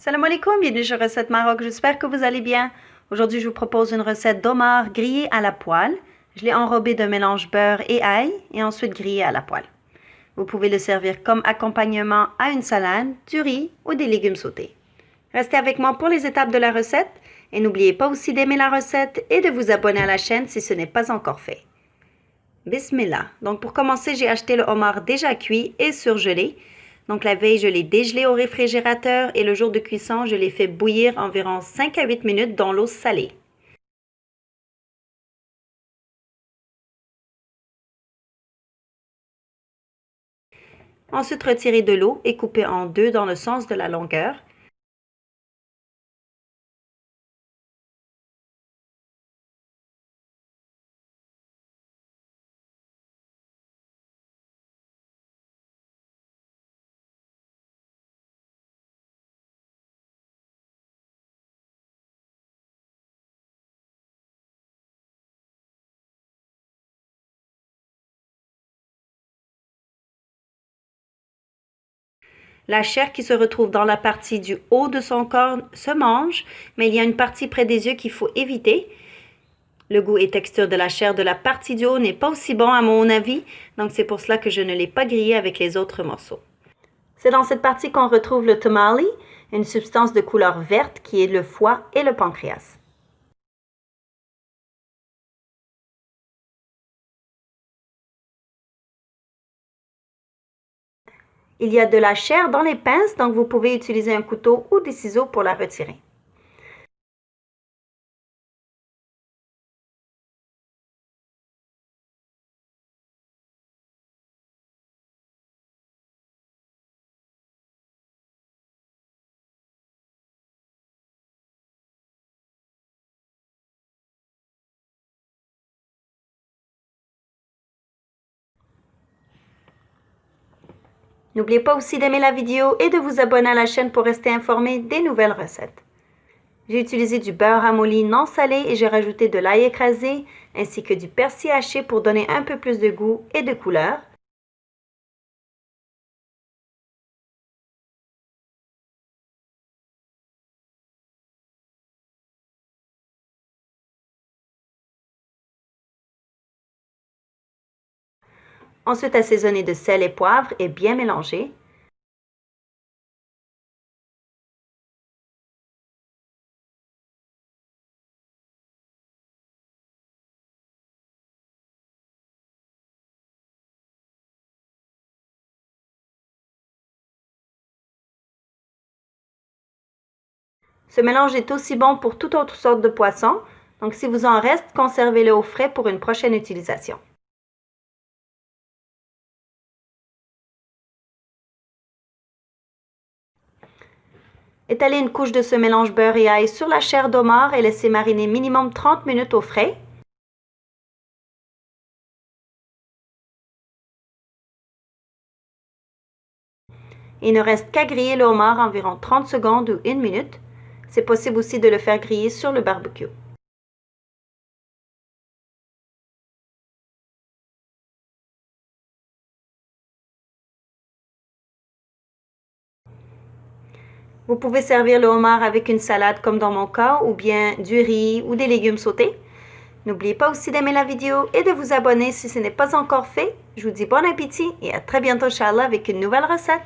Salam alaikum, bienvenue sur Recette Maroc, j'espère que vous allez bien. Aujourd'hui, je vous propose une recette d'homard grillé à la poêle. Je l'ai enrobé d'un mélange beurre et ail et ensuite grillé à la poêle. Vous pouvez le servir comme accompagnement à une salade, du riz ou des légumes sautés. Restez avec moi pour les étapes de la recette et n'oubliez pas aussi d'aimer la recette et de vous abonner à la chaîne si ce n'est pas encore fait. Bismillah. Donc pour commencer, j'ai acheté le homard déjà cuit et surgelé. Donc la veille, je l'ai dégelé au réfrigérateur et le jour de cuisson, je l'ai fait bouillir environ 5 à 8 minutes dans l'eau salée. Ensuite, retirez de l'eau et coupez en deux dans le sens de la longueur. La chair qui se retrouve dans la partie du haut de son corps se mange, mais il y a une partie près des yeux qu'il faut éviter. Le goût et texture de la chair de la partie du haut n'est pas aussi bon à mon avis, donc c'est pour cela que je ne l'ai pas grillé avec les autres morceaux. C'est dans cette partie qu'on retrouve le tamali, une substance de couleur verte qui est le foie et le pancréas. Il y a de la chair dans les pinces, donc vous pouvez utiliser un couteau ou des ciseaux pour la retirer. N'oubliez pas aussi d'aimer la vidéo et de vous abonner à la chaîne pour rester informé des nouvelles recettes. J'ai utilisé du beurre ramolli non salé et j'ai rajouté de l'ail écrasé ainsi que du persil haché pour donner un peu plus de goût et de couleur. Ensuite, assaisonner de sel et poivre et bien mélanger. Ce mélange est aussi bon pour toute autre sorte de poisson, donc si vous en reste, conservez-le au frais pour une prochaine utilisation. Étalez une couche de ce mélange beurre et ail sur la chair d'homard et laissez mariner minimum 30 minutes au frais. Il ne reste qu'à griller le homard environ 30 secondes ou 1 minute. C'est possible aussi de le faire griller sur le barbecue. Vous pouvez servir le homard avec une salade comme dans mon cas ou bien du riz ou des légumes sautés. N'oubliez pas aussi d'aimer la vidéo et de vous abonner si ce n'est pas encore fait. Je vous dis bon appétit et à très bientôt, Inch'Allah, avec une nouvelle recette.